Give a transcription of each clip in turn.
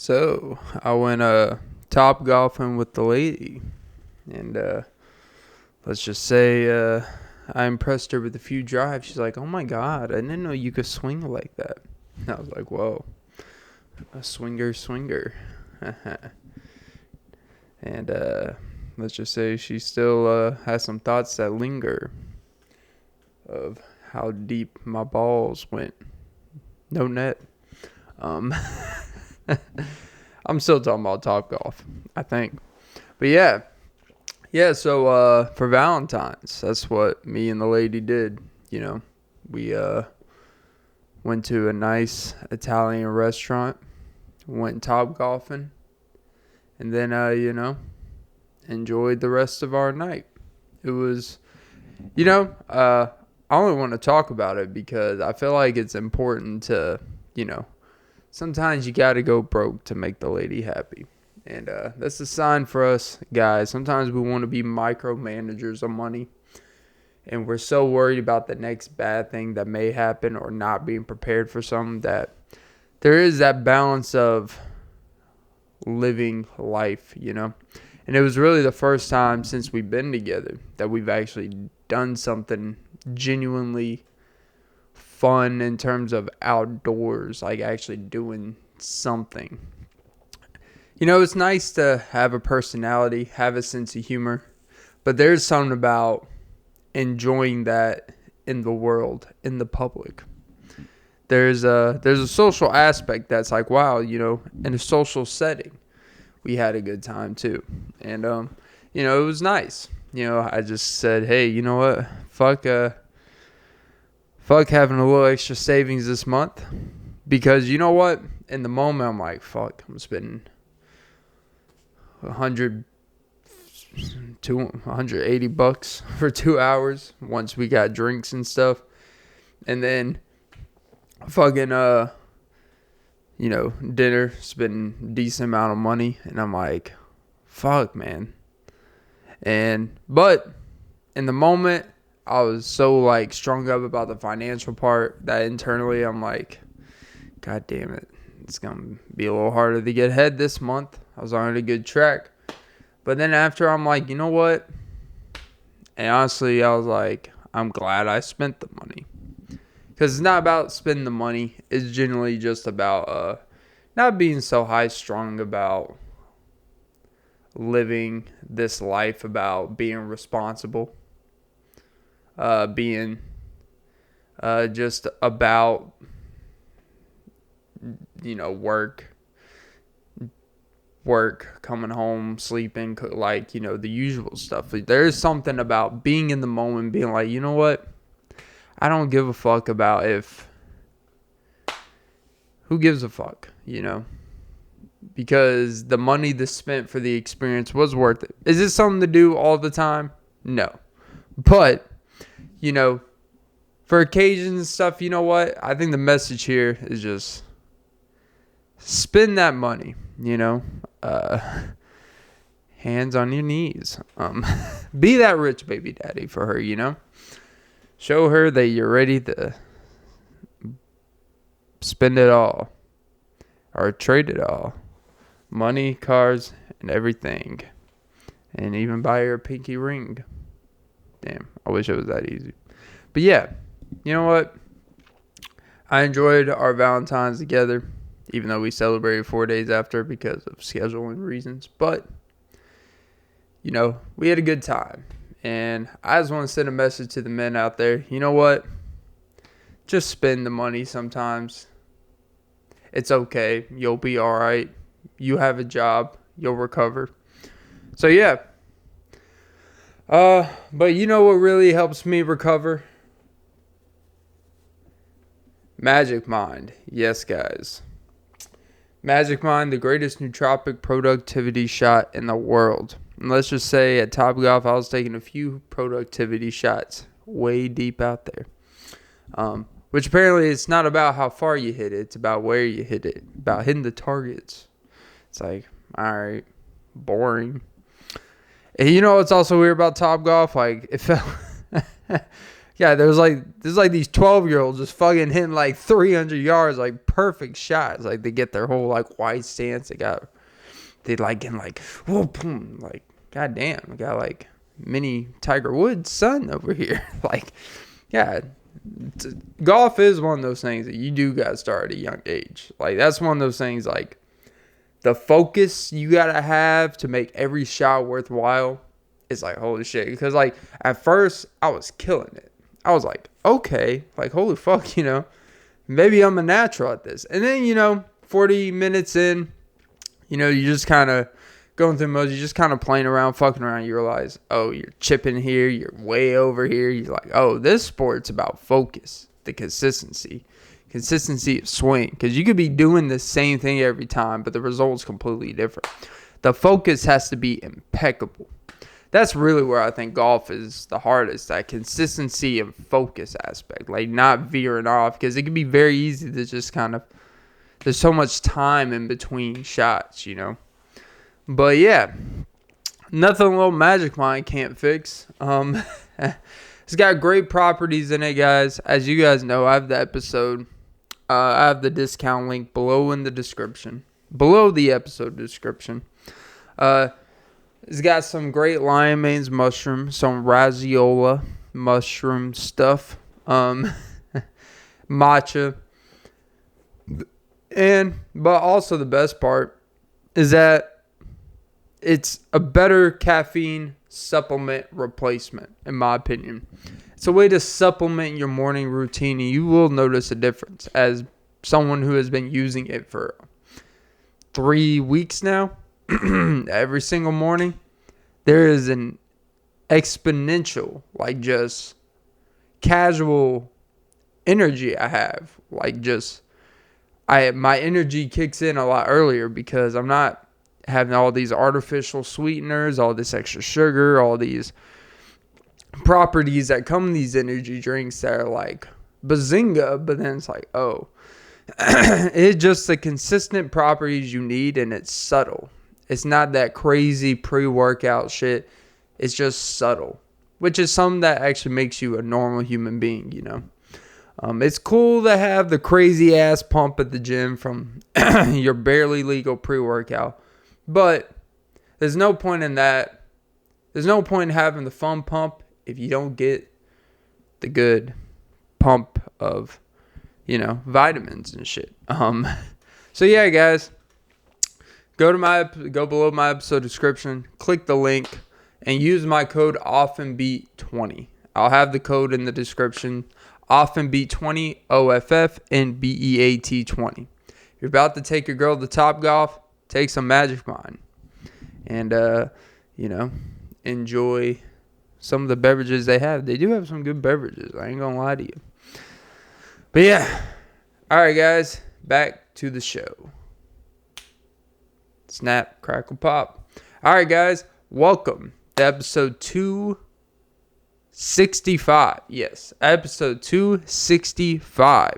So I went top golfing with the lady, and let's just say I impressed her with a few drives. She's like, "Oh my god, I didn't know you could swing like that." And I was like, "Whoa, a swinger," and let's just say she still has some thoughts that linger of how deep my balls went. No net. Um, I'm still talking about Topgolf, I think. But yeah. So for Valentines, that's what me and the lady did. We went to a nice Italian restaurant, went top golfing, and then enjoyed the rest of our night. It was, I only want to talk about it because I feel like it's important to, sometimes you got to go broke to make the lady happy. And that's a sign for us guys. Sometimes we want to be micromanagers of money. And we're so worried about the next bad thing that may happen or not being prepared for something that there is that balance of living life, And it was really the first time since we've been together that we've actually done something genuinely fun in terms of outdoors, like actually doing something. It's nice to have a personality, have a sense of humor, but there's something about enjoying that in the world, in the public. There's a social aspect that's like, wow, in a social setting, we had a good time too. And it was nice. I just said, hey, you know what? Fuck having a little extra savings this month. Because you know what? In the moment, I'm like, fuck, I'm spending 180 bucks for 2 hours once we got drinks and stuff. And then fucking dinner, spending a decent amount of money, and I'm like, fuck, man. But in the moment, I was so like strung up about the financial part that internally I'm like, god damn it, it's gonna be a little harder to get ahead this month. I was on a good track. But then after, I'm like, you know what? And honestly, I was like, I'm glad I spent the money. Because it's not about spending the money. It's generally just about not being so high-strung about living this life, about being responsible. Being just about, work, coming home, sleeping, like, the usual stuff. There's something about being in the moment, being like, you know what? I don't give a fuck about if... Who gives a fuck, Because the money that's spent for the experience was worth it. Is it something to do all the time? No. But, for occasions and stuff, you know what? I think the message here is just spend that money, hands on your knees. Be that rich baby daddy for her, Show her that you're ready to spend it all or trade it all. Money, cars, and everything. And even buy her a pinky ring. Damn, I wish it was that easy. But yeah, you know what? I enjoyed our Valentines together, even though we celebrated 4 days after because of scheduling reasons. But, we had a good time. And I just want to send a message to the men out there. You know what? Just spend the money sometimes. It's okay. You'll be all right. You have a job. You'll recover. So, yeah. But you know what really helps me recover? Magic Mind. Yes, guys. Magic Mind, the greatest nootropic productivity shot in the world. And let's just say at Topgolf, I was taking a few productivity shots way deep out there. Which apparently it's not about how far you hit it. It's about where you hit it. About hitting the targets. It's like, all right, boring. And it's also weird about Topgolf? Like, it felt... Yeah, there's like these 12-year-olds just fucking hitting like 300 yards, like perfect shots. Like they get their whole like wide stance. They like getting like whoop, boom, like goddamn, I got like mini Tiger Woods son over here. Like, yeah, golf is one of those things that you do got to start at a young age. Like that's one of those things like the focus you gotta have to make every shot worthwhile. It's like holy shit. Because like at first I was killing it. I was like, okay, like holy fuck, maybe I'm a natural at this. And then 40 minutes in, you just kind of going through modes. You're just kind of playing around, fucking around. You realize, oh, you're chipping here, you're way over here. You're like, oh, this sport's about focus, the consistency of swing. Because you could be doing the same thing every time, but the result's completely different. The focus has to be impeccable. That's really where I think golf is the hardest, that consistency and focus aspect. Like not veering off, because it can be very easy to just kind of, there's so much time in between shots, But yeah, nothing a little Magic Mind can't fix. It's got great properties in it, guys. As you guys know, I have the episode. I have the discount link below in the description. Below the episode description. It's got some great lion mane's mushroom, some raziola mushroom stuff, matcha, but also the best part is that it's a better caffeine supplement replacement, in my opinion. It's a way to supplement your morning routine, and you will notice a difference as someone who has been using it for 3 weeks now. Every single morning, there is an exponential, like just casual energy I have. Like just, my energy kicks in a lot earlier because I'm not having all these artificial sweeteners, all this extra sugar, all these properties that come in these energy drinks that are like bazinga, but then it's like, oh, it's just the consistent properties you need, and it's subtle. It's not that crazy pre-workout shit. It's just subtle, which is something that actually makes you a normal human being, It's cool to have the crazy ass pump at the gym from your barely legal pre-workout, but there's no point in that. There's no point in having the fun pump if you don't get the good pump of, vitamins and shit. So yeah, guys. Go below my episode description, click the link, and use my code OFFANDBEAT20. I'll have the code in the description. OFFANDBEAT20, OFFNBEAT20. If you're about to take your girl to Topgolf, take some Magic Mind. And, enjoy some of the beverages they have. They do have some good beverages. I ain't going to lie to you. But yeah. All right, guys. Back to the show. Snap, crackle, pop. All right, guys. Welcome to episode 265. Yes, episode 265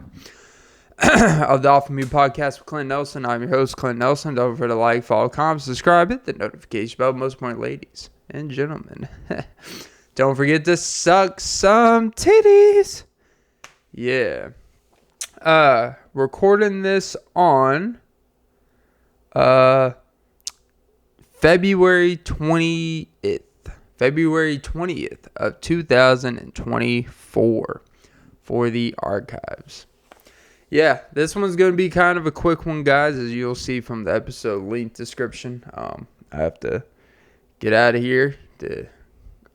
of the Off of Me podcast with Clint Nelson. I'm your host, Clint Nelson. Don't forget to like, follow, comment, subscribe, hit the notification bell. Most important, ladies and gentlemen, don't forget to suck some titties. Yeah. Recording this on February 20th of 2024 for the archives. Yeah, this one's going to be kind of a quick one, guys, as you'll see from the episode link description. I have to get out of here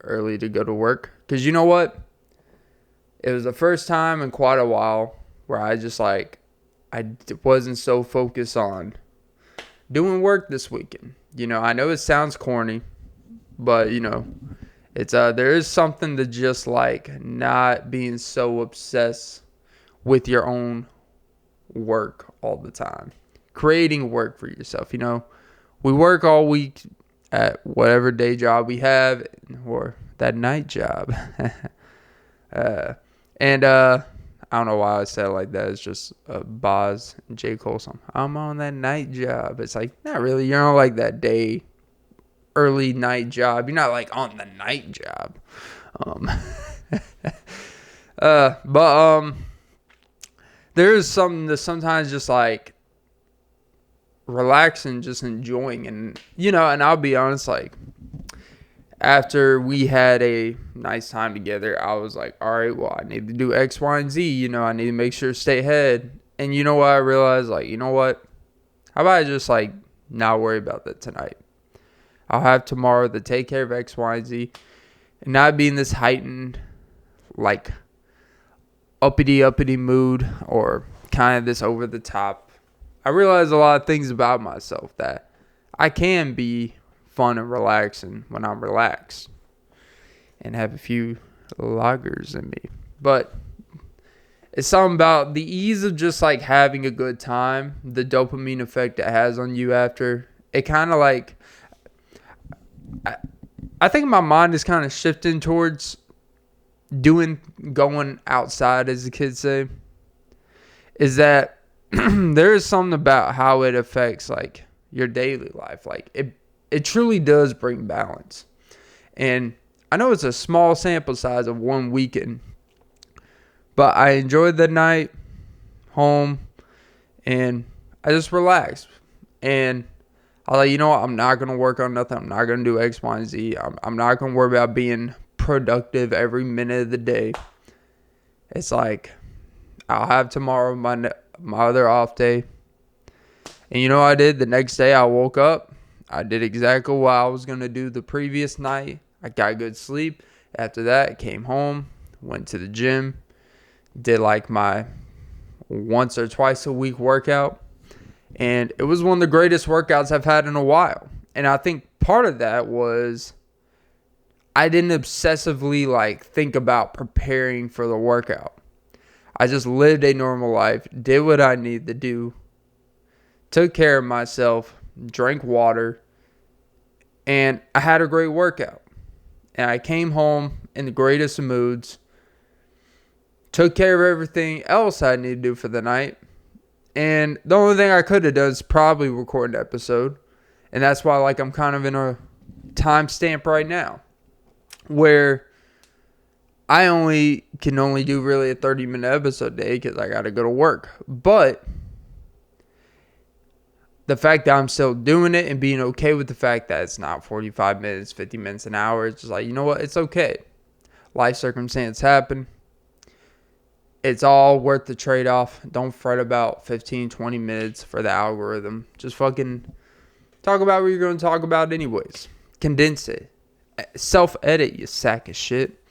early to go to work. Because you know what? It was the first time in quite a while where I wasn't so focused on doing work this weekend. I know it sounds corny, but it's there is something to just like not being so obsessed with your own work all the time. Creating work for yourself. We work all week at whatever day job we have, or that night job. I don't know why I said it like that. It's just Boz and J. Cole song. I'm on that night job. It's like, not really. You're on like that day, early night job. You're not like on the night job. But there is something that sometimes just like relaxing, just enjoying, and and I'll be honest, like after we had a nice time together, I was like, all right, well, I need to do X, Y, and Z. I need to make sure to stay ahead. And you know what? I realized, like, you know what? How about I just like not worry about that tonight? I'll have tomorrow to take care of X, Y, and Z, and not be in this heightened, like, uppity mood or kind of this over the top. I realize a lot of things about myself that I can be fun and relaxing when I'm relaxed and have a few lagers in me. But it's something about the ease of just like having a good time, the dopamine effect it has on you after. It kind of like, I think my mind is kind of shifting towards going outside, as the kids say. Is that there is something about how it affects like your daily life. Like it truly does bring balance. And I know it's a small sample size of one weekend, but I enjoyed the night home and I just relaxed. And I was like, you know what? I'm not going to work on nothing. I'm not going to do X, Y, and Z. I'm not going to worry about being productive every minute of the day. It's like, I'll have tomorrow my other off day. And you know what I did? The next day I woke up. I did exactly what I was going to do the previous night. I got good sleep. After that, I came home, went to the gym, did like my once or twice a week workout. And it was one of the greatest workouts I've had in a while. And I think part of that was I didn't obsessively like think about preparing for the workout. I just lived a normal life, did what I needed to do, took care of myself, drank water, and I had a great workout. And I came home in the greatest of moods, took care of everything else I needed to do for the night. And the only thing I could have done is probably record an episode. And that's why like I'm kind of in a timestamp right now where I can only do really a 30-minute episode a day because I got to go to work. But the fact that I'm still doing it and being okay with the fact that it's not 45 minutes, 50 minutes, an hour, it's just like, you know what? It's okay. Life circumstances happen. It's all worth the trade-off. Don't fret about 15, 20 minutes for the algorithm. Just fucking talk about what you're going to talk about anyways. Condense it. Self-edit, you sack of shit.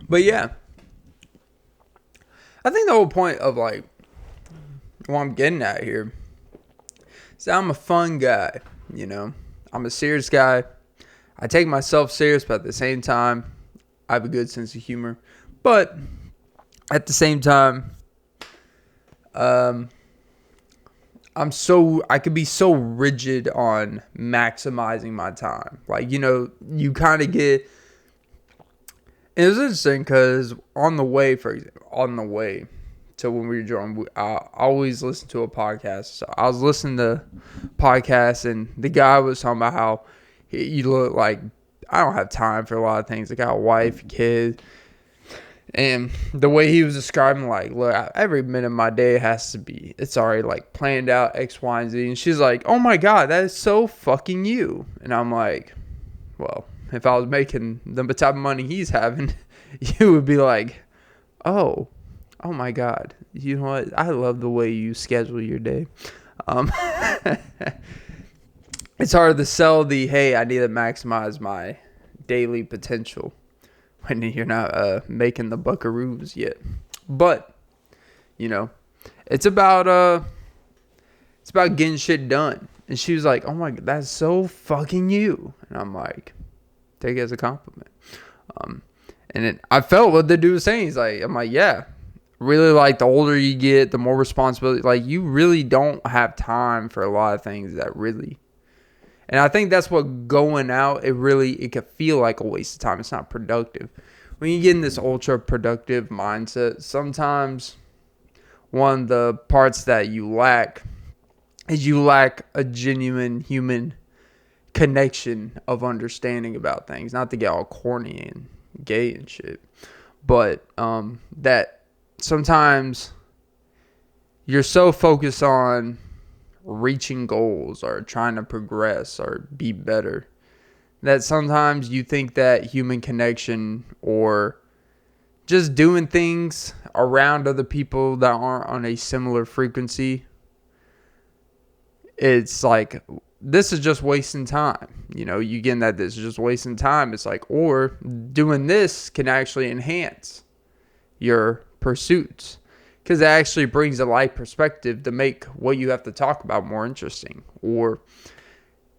But yeah, I think the whole point of like what I'm getting at here is that I'm a fun guy, I'm a serious guy. I take myself serious, but at the same time, I have a good sense of humor. But at the same time, I could be so rigid on maximizing my time. Like, you kind of get. It was interesting because on the way to when we were driving, I always listen to a podcast. So I was listening to podcasts, and the guy was talking about how you look like I don't have time for a lot of things. I got a wife, kid. And the way he was describing, like, look, every minute of my day it's already, like, planned out X, Y, and Z. And she's like, oh, my God, that is so fucking you. And I'm like, well, if I was making the type of money he's having, you would be like, oh my God. You know what? I love the way you schedule your day. It's hard to sell hey, I need to maximize my daily potential when you're not making the Buckaroos yet. But, it's about getting shit done. And she was like, oh my God, that's so fucking you. And I'm like, take it as a compliment. And then I felt what the dude was saying. I'm like, yeah. Really, like, the older you get, the more responsibility. Like, you really don't have time for a lot of things that really. And I think that's what going out, it could feel like a waste of time. It's not productive. When you get in this ultra productive mindset, sometimes one of the parts that you lack is you lack a genuine human connection of understanding about things. Not to get all corny and gay and shit, but that sometimes you're so focused on reaching goals or trying to progress or be better that sometimes you think that human connection or just doing things around other people that aren't on a similar frequency, it's like, this is just wasting time. You know, you getting that this is just wasting time. It's like, or doing this can actually enhance your pursuits, because it actually brings a light perspective to make what you have to talk about more interesting. Or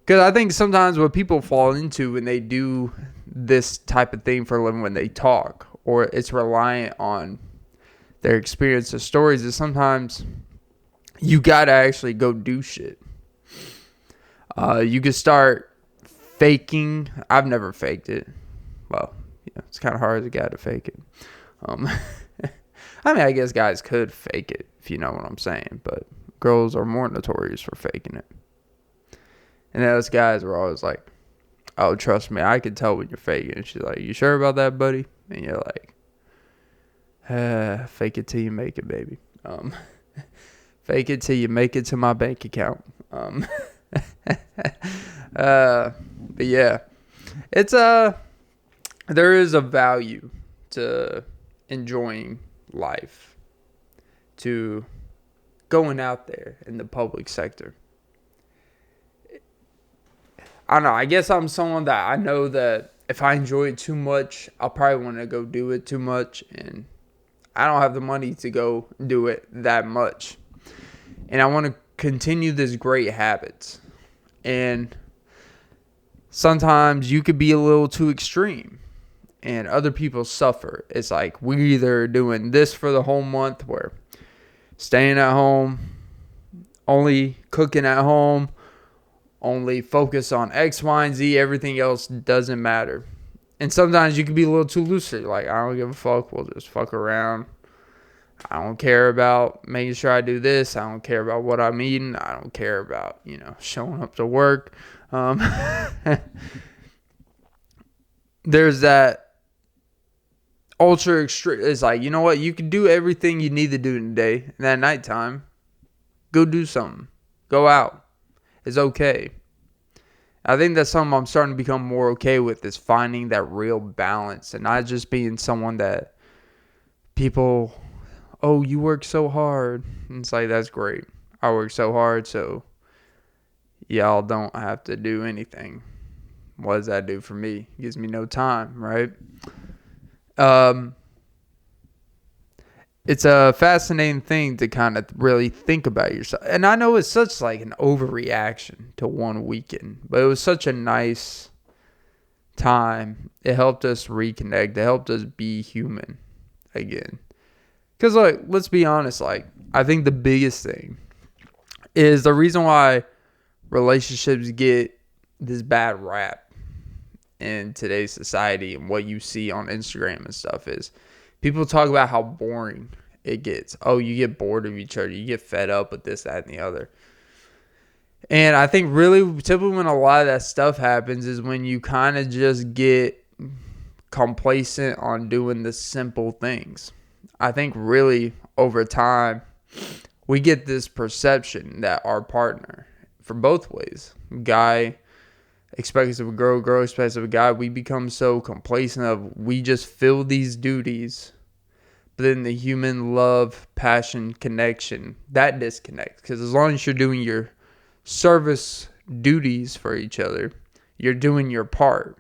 because I think sometimes what people fall into when they do this type of thing for a living, when they talk, or it's reliant on their experience or stories, is sometimes you gotta actually go do shit. You can start faking. I've never faked it. Well, yeah, it's kind of hard as a guy to fake it. I mean, I guess guys could fake it, if you know what I'm saying, but girls are more notorious for faking it. And those guys were always like, oh, trust me, I can tell when you're faking. And she's like, you sure about that, buddy? And you're like, fake it till you make it, baby. Fake it till you make it to my bank account. But yeah, it's there is a value to enjoying life, to going out there in the public sector. I don't know, I guess I'm someone that I know that if I enjoy it too much, I'll probably want to go do it too much, and I don't have the money to go do it that much. And I want to continue this great habits. And sometimes you could be a little too extreme and other people suffer. It's like we're either doing this for the whole month, where staying at home, only cooking at home, only focus on X, Y, and Z, everything else doesn't matter. And sometimes you can be a little too loose. Like, I don't give a fuck, we'll just fuck around. I don't care about making sure I do this. I don't care about what I'm eating. I don't care about, showing up to work. There's that ultra extreme. It's like, you know what? You can do everything you need to do in the day. And at nighttime, go do something. Go out. It's okay. I think that's something I'm starting to become more okay with, is finding that real balance and not just being someone that people, oh, you work so hard. And it's like, that's great. I work so hard, so y'all don't have to do anything. What does that do for me? It gives me no time, right? It's a fascinating thing to kind of really think about yourself. And I know it's such like an overreaction to one weekend, but it was such a nice time. It helped us reconnect. It helped us be human again. Because, like, let's be honest, like, I think the biggest thing is the reason why relationships get this bad rap in today's society and what you see on Instagram and stuff is people talk about how boring it gets. Oh, you get bored of each other. You get fed up with this, that, and the other. And I think really typically when a lot of that stuff happens is when you kind of just get complacent on doing the simple things. I think really over time we get this perception that our partner, for both ways, guy expects of a girl, girl expects of a guy, we become so complacent of we just fill these duties, but then the human love, passion, connection, that disconnects. Because as long as you're doing your service duties for each other, you're doing your part.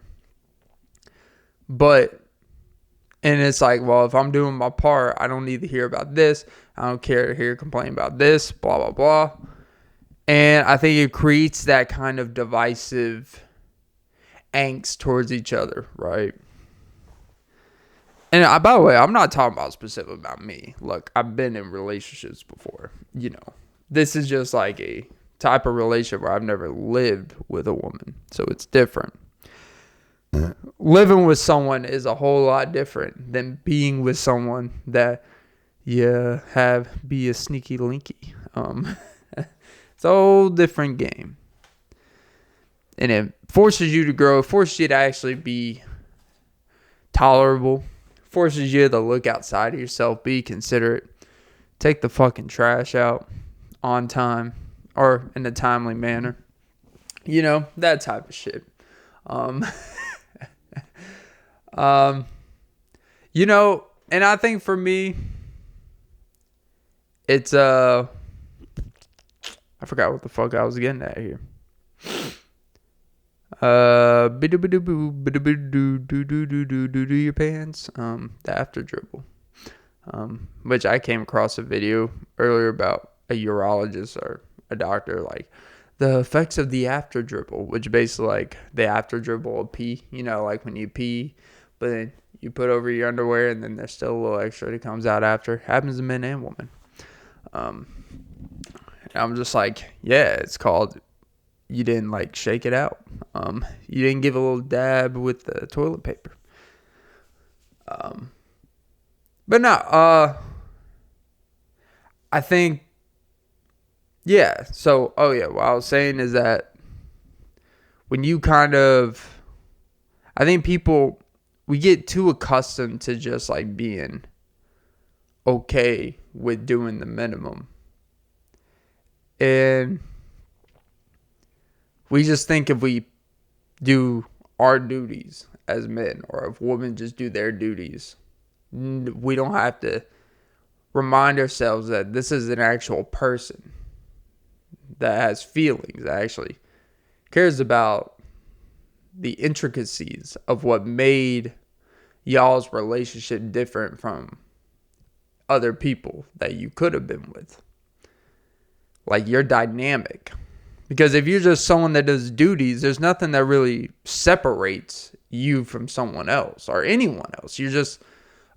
And it's like, well, if I'm doing my part, I don't need to hear about this. I don't care to hear complain about this, blah, blah, blah. And I think it creates that kind of divisive angst towards each other, right? And by the way, I'm not talking about specific about me. Look, I've been in relationships before. This is just like a type of relationship where I've never lived with a woman. So it's different. Living with someone is a whole lot different than being with someone that you be a sneaky linky. It's a whole different game. And it forces you to grow, forces you to actually be tolerable, forces you to look outside of yourself, be considerate, take the fucking trash out on time or in a timely manner. You know, that type of shit. Um, you know, and I think for me, it's I forgot what the fuck I was getting at here. Your pants. The after dribble. Which I came across a video earlier about a urologist or a doctor, like the effects of the after dribble, which basically like the after dribble of pee, you know, like when you pee, but then you put over your underwear and then there's still a little extra that comes out after. Happens to men and women. I'm just like, yeah, it's called, you didn't like shake it out. You didn't give a little dab with the toilet paper. But no, I think, yeah. So, what I was saying is that when you I think people, we get too accustomed to just like being okay with doing the minimum. And we just think if we do our duties as men, or if women just do their duties, we don't have to remind ourselves that this is an actual person that has feelings, that actually cares about the intricacies of what made y'all's relationship different from other people that you could have been with. Like your dynamic. Because if you're just someone that does duties, there's nothing that really separates you from someone else or anyone else. You're just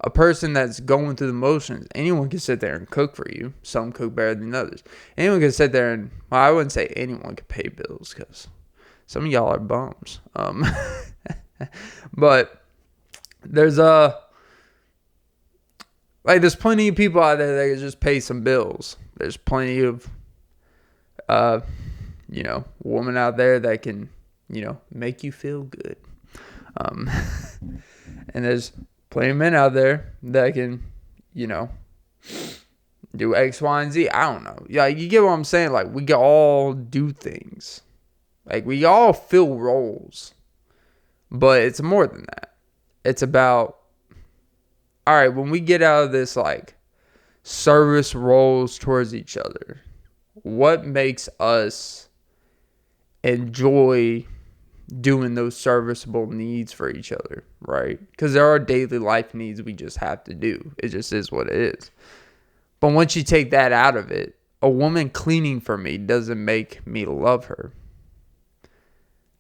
a person that's going through the motions. Anyone can sit there and cook for you. Some cook better than others. Anyone can sit there and, well, I wouldn't say anyone can pay bills because some of y'all are bums. But there's there's plenty of people out there that can just pay some bills. There's plenty of women out there that can, make you feel good. And there's plenty of men out there that can, do X, Y, and Z. I don't know. Yeah, you get what I'm saying? Like, we can all do things. Like, we all fill roles. But it's more than that. It's about, all right, when we get out of this, like, service roles towards each other, what makes us enjoy doing those serviceable needs for each other, right? Because there are daily life needs we just have to do. It just is what it is. But once you take that out of it, a woman cleaning for me doesn't make me love her.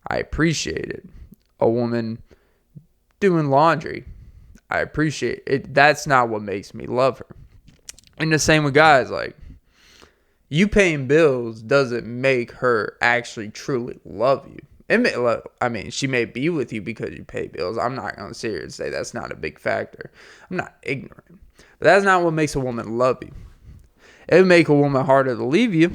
I appreciate it. A woman doing laundry, I appreciate it. That's not what makes me love her. And the same with guys, like, you paying bills doesn't make her actually truly love you. She may be with you because you pay bills. I'm not going to sit here and say that's not a big factor. I'm not ignorant. But that's not what makes a woman love you. It would make a woman harder to leave you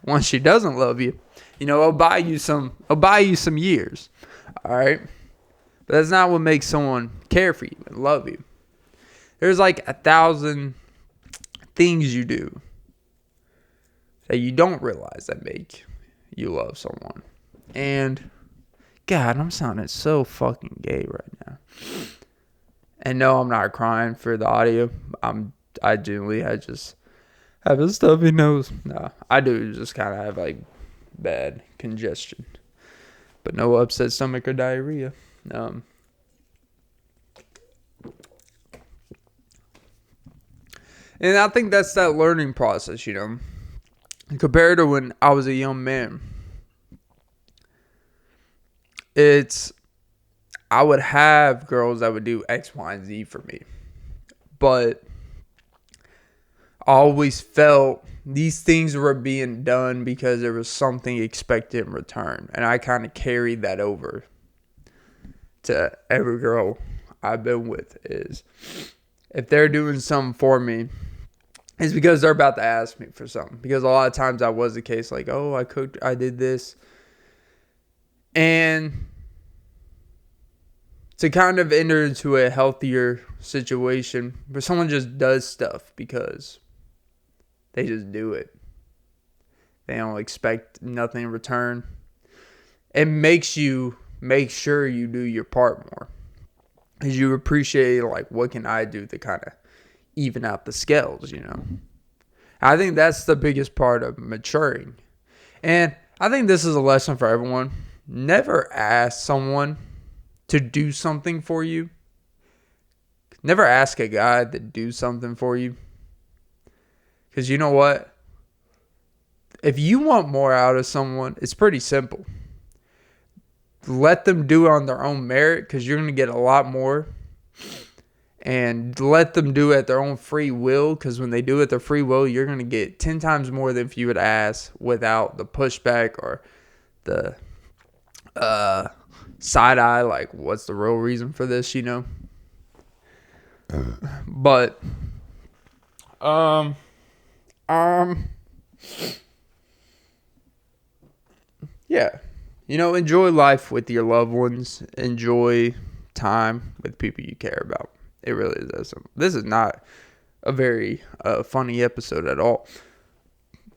once she doesn't love you. It'll buy you some years. All right? But that's not what makes someone care for you and love you. There's like 1,000 things you do that you don't realize that make you love someone. And God, I'm sounding so fucking gay right now. And no, I'm not crying for the audio. I just have a stuffy nose. No, I do just kind of have like bad congestion, but no upset stomach or diarrhea. And I think that's that learning process, compared to when I was a young man. I would have girls that would do X, Y, and Z for me. But I always felt these things were being done because there was something expected in return. And I kind of carried that over to every girl I've been with. Is if they're doing something for me, it's because they're about to ask me for something. Because a lot of times that was the case. Like, oh, I cooked, I did this. And to kind of enter into a healthier situation where someone just does stuff because they just do it. They don't expect nothing in return. It makes you make sure you do your part more. Because you appreciate, like, what can I do to kind of even out the scales, you know? I think that's the biggest part of maturing. And I think this is a lesson for everyone. Never ask someone to do something for you. Never ask a guy to do something for you. Because you know what? If you want more out of someone, it's pretty simple. Let them do it on their own merit, because you're going to get a lot more. And let them do it at their own free will, because when they do it at their free will, you're going to get 10 times more than if you would ask without the pushback or the side eye, like, what's the real reason for this, you know? But yeah, you know, enjoy life with your loved ones. Enjoy time with people you care about. It really is. This is not a very funny episode at all.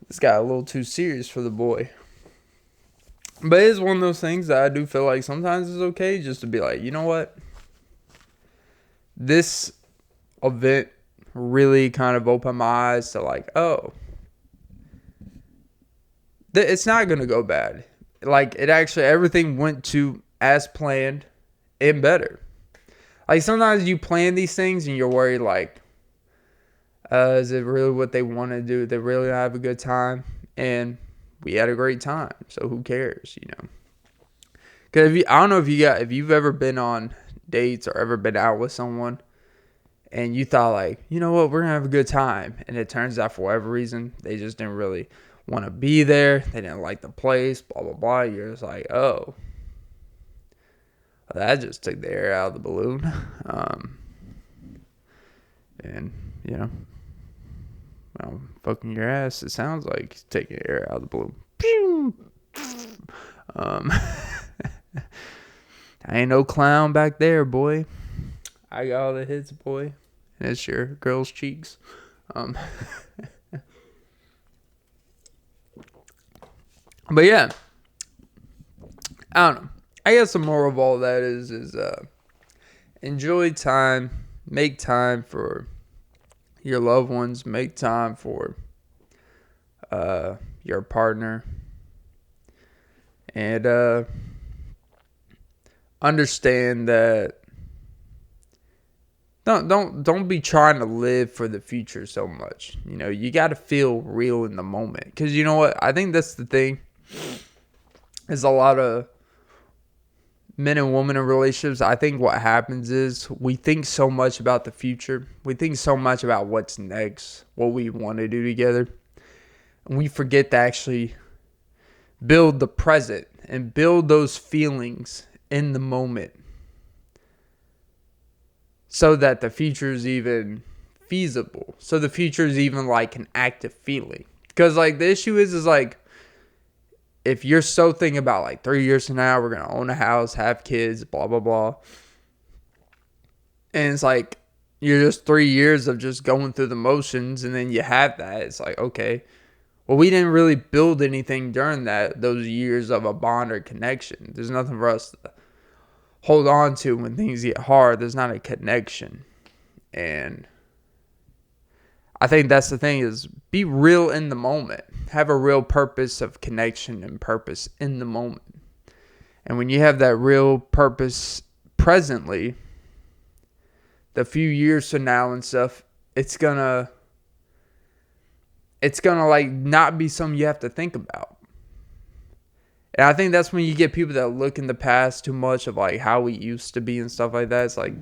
This got a little too serious for the boy. But it's one of those things that I do feel like sometimes it's okay just to be like, you know what? This event really kind of opened my eyes to, like, oh, it's not going to go bad. Like, it actually, everything went to as planned and better. Like, sometimes you plan these things and you're worried, like, is it really what they want to do? They really have a good time? And we had a great time, so who cares, you know? Because I don't know if you've ever been on dates or ever been out with someone and you thought, like, you know what, we're going to have a good time. And it turns out for whatever reason, they just didn't really want to be there. They didn't like the place, blah, blah, blah. You're just like, oh, that just took the air out of the balloon. And, you know, well, fucking your ass, it sounds like taking air out of the balloon. Pew! I ain't no clown back there, boy. I got all the hits, boy. And it's your girl's cheeks. But yeah, I don't know. I guess the moral of all that is enjoy time, make time for your loved ones, make time for your partner, and understand that don't be trying to live for the future so much. You know, you got to feel real in the moment, because you know what? I think that's the thing. Is a lot of men and women in relationships, I think what happens is we think so much about the future. We think so much about what's next, what we want to do together. And we forget to actually build the present and build those feelings in the moment so that the future is even feasible. So the future is even like an active feeling. Because like the issue is like, if you're so thinking about like 3 years from now, we're going to own a house, have kids, blah, blah, blah. And it's like, you're just 3 years of just going through the motions, and then you have that. It's like, okay, well, we didn't really build anything during those years of a bond or connection. There's nothing for us to hold on to when things get hard. There's not a connection. And I think that's the thing, is be real in the moment. Have a real purpose of connection and purpose in the moment. And when you have that real purpose presently, the few years from now and stuff, it's gonna like not be something you have to think about. And I think that's when you get people that look in the past too much of like how we used to be and stuff like that. It's like,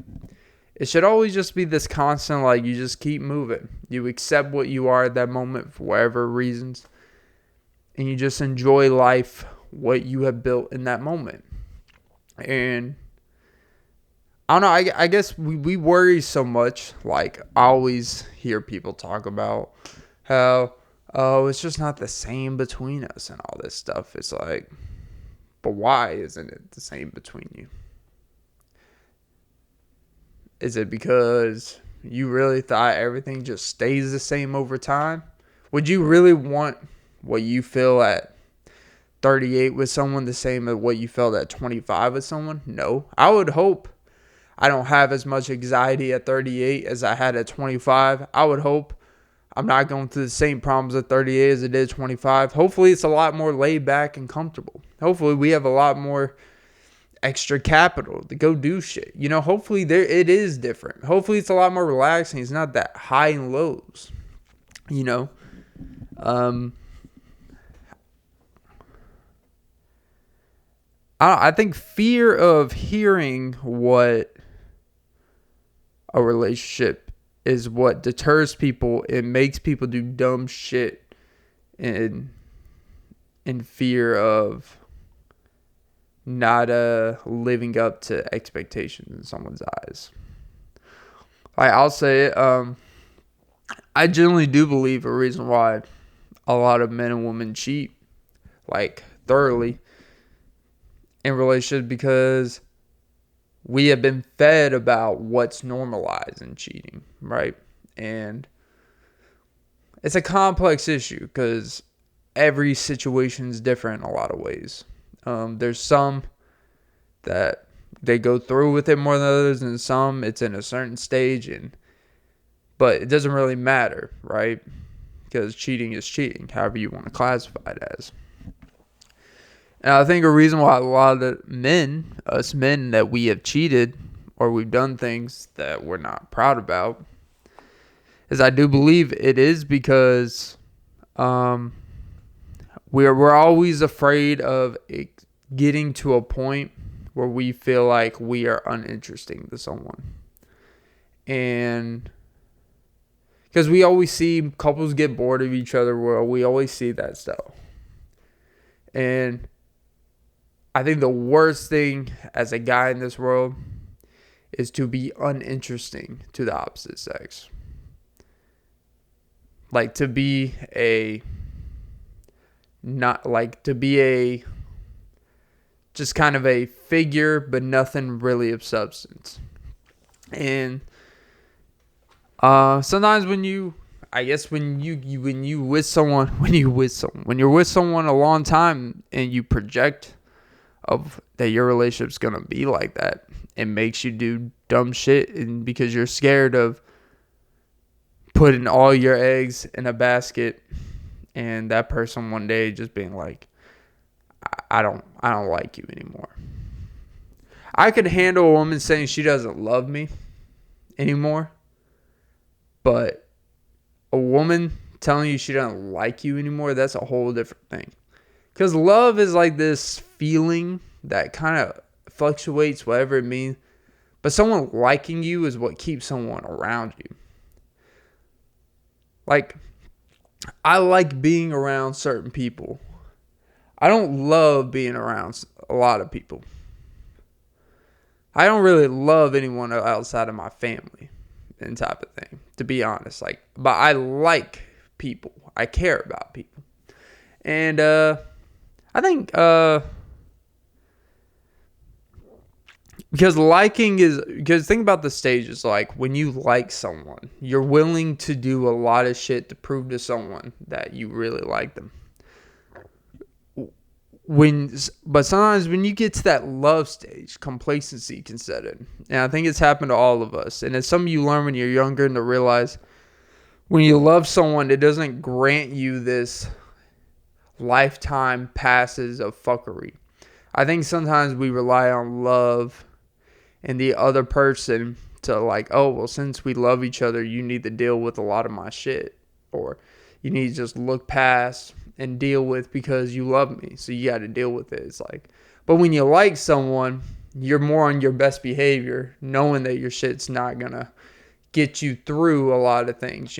it should always just be this constant, like, you just keep moving. You accept what you are at that moment for whatever reasons. And you just enjoy life, what you have built in that moment. And I don't know, I guess we worry so much. Like, I always hear people talk about how, oh, it's just not the same between us and all this stuff. It's like, But why isn't it the same between you? Is it because you really thought everything just stays the same over time? Would you really want what you feel at 38 with someone the same as what you felt at 25 with someone? No. I would hope I don't have as much anxiety at 38 as I had at 25. I would hope I'm not going through the same problems at 38 as I did at 25. Hopefully it's a lot more laid back and comfortable. Hopefully we have a lot more extra capital to go do shit. Hopefully it is different. Hopefully it's a lot more relaxing. It's not that high and lows. I think fear of hearing what a relationship is what deters people. It makes people do dumb shit in fear of not living up to expectations in someone's eyes. I'll say it. I generally do believe a reason why a lot of men and women cheat, thoroughly, in relationships, because we have been fed about what's normalized in cheating, right? And it's a complex issue because every situation is different in a lot of ways. There's some that they go through with it more than others, and some it's in a certain stage, but it doesn't really matter, right? Because cheating is cheating, however you want to classify it as. And I think a reason why a lot of us men that we have cheated or we've done things that we're not proud about, is I do believe it is because we're always afraid of getting to a point where we feel like we are uninteresting to someone. And because we always see couples get bored of each other, we always see that stuff. And I think the worst thing as a guy in this world is to be uninteresting to the opposite sex. To be just kind of a figure, but nothing really of substance. And sometimes when you're with someone a long time and you project that your relationship's gonna be like that, it makes you do dumb shit, and because you're scared of putting all your eggs in a basket and that person one day just being like, I don't like you anymore. I could handle a woman saying she doesn't love me anymore, but a woman telling you she doesn't like you anymore, that's a whole different thing. Because love is like this feeling that kind of fluctuates, whatever it means. But someone liking you is what keeps someone around you. I like being around certain people. I don't love being around a lot of people. I don't really love anyone outside of my family and type of thing, to be honest. But I like people. I care about people. And I think because think about the stages. When you like someone, you're willing to do a lot of shit to prove to someone that you really like them. But sometimes when you get to that love stage, complacency can set in. And I think it's happened to all of us. And it's something you learn when you're younger, and to realize when you love someone, it doesn't grant you this lifetime passes of fuckery. I think sometimes we rely on love and the other person to since we love each other, you need to deal with a lot of my shit, or you need to just look past and deal with because you love me, so you got to deal with it. But when you like someone, you're more on your best behavior, knowing that your shit's not gonna get you through a lot of things,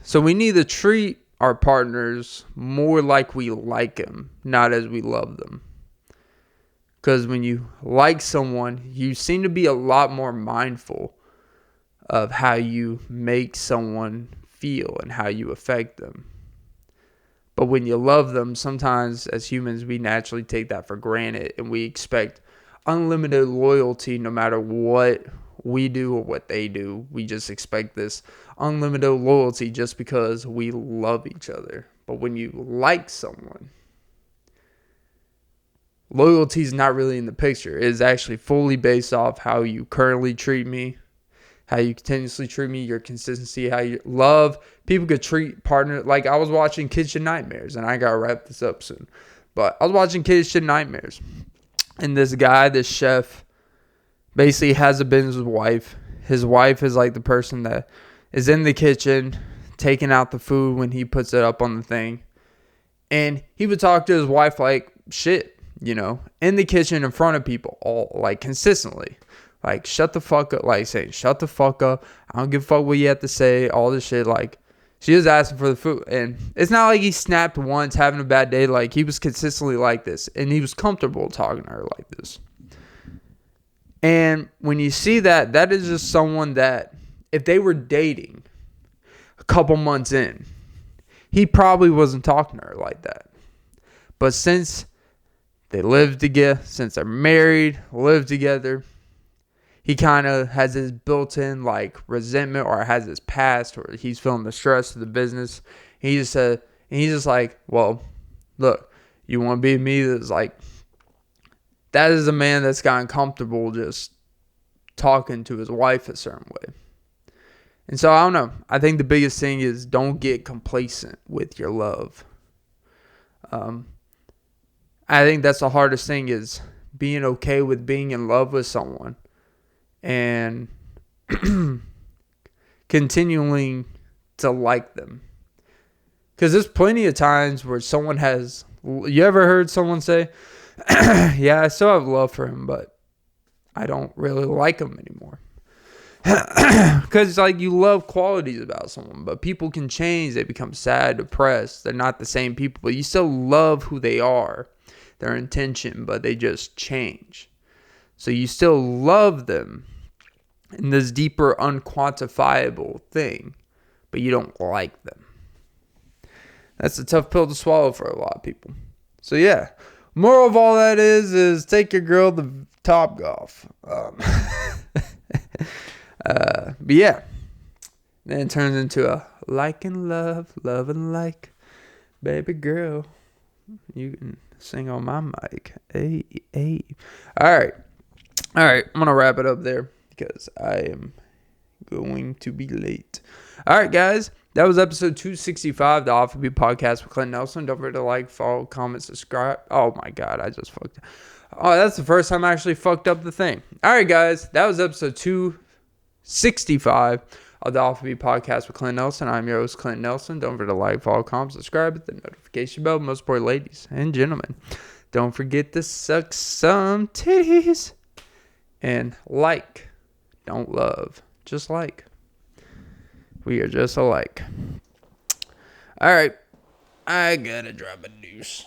So we need to treat our partners more like we like them, not as we love them. Because when you like someone, you seem to be a lot more mindful of how you make someone feel and how you affect them. But when you love them, sometimes as humans, we naturally take that for granted and we expect unlimited loyalty no matter what we do or what they do. We just expect this unlimited loyalty just because we love each other. But when you like someone, loyalty is not really in the picture. It is actually fully based off how you currently treat me, how you continuously treat me, your consistency, how you love. People could treat partner like I was watching Kitchen Nightmares, and I gotta wrap this up soon. But I was watching Kitchen Nightmares, and this guy, this chef, basically has a business with his wife. His wife is like the person that is in the kitchen, taking out the food when he puts it up on the thing. And he would talk to his wife like shit, in the kitchen in front of people, all like consistently. Like, shut the fuck up, like saying, shut the fuck up. I don't give a fuck what you have to say, all this shit. Like, she was asking for the food. And it's not like he snapped once, having a bad day. Like, he was consistently like this. And he was comfortable talking to her like this. And when you see that, that is just someone that, if they were dating a couple months in, he probably wasn't talking to her like that. But since they live together, since they're married, live together, he kind of has this built-in like resentment, or has his past, or he's feeling the stress of the business. He's just like, well, look, you want to be with me? That's like, that is a man that's gotten comfortable just talking to his wife a certain way. And so I don't know. I think the biggest thing is don't get complacent with your love. I think that's the hardest thing, is being okay with being in love with someone and continuing to like them. Because there's plenty of times where someone has... You ever heard someone say, yeah, I still have love for him, but I don't really like him anymore. Because like, you love qualities about someone, but people can change. They become sad, depressed. They're not the same people, but you still love who they are, their intention, but they just change. So you still love them in this deeper, unquantifiable thing, but you don't like them. That's a tough pill to swallow for a lot of people. So yeah, moral of all that is take your girl to Topgolf. But yeah, then it turns into a like and love, love and like. Baby girl, you can sing on my mic. Hey, hey. All right. I'm going to wrap it up there because I am going to be late. All right, guys. That was episode 265, the Off of Me podcast with Clint Nelson. Don't forget to like, follow, comment, subscribe. Oh, my God. I just fucked up. Oh, that's the first time I actually fucked up the thing. All right, guys. That was episode 265 of the Off of Me podcast with Clint Nelson. I'm your host, Clint Nelson. Don't forget to like, follow, comment, subscribe, hit the notification bell. Most important, ladies and gentlemen, don't forget to suck some titties. And like, don't love, just like. We are just alike. All right, I gotta drop a deuce.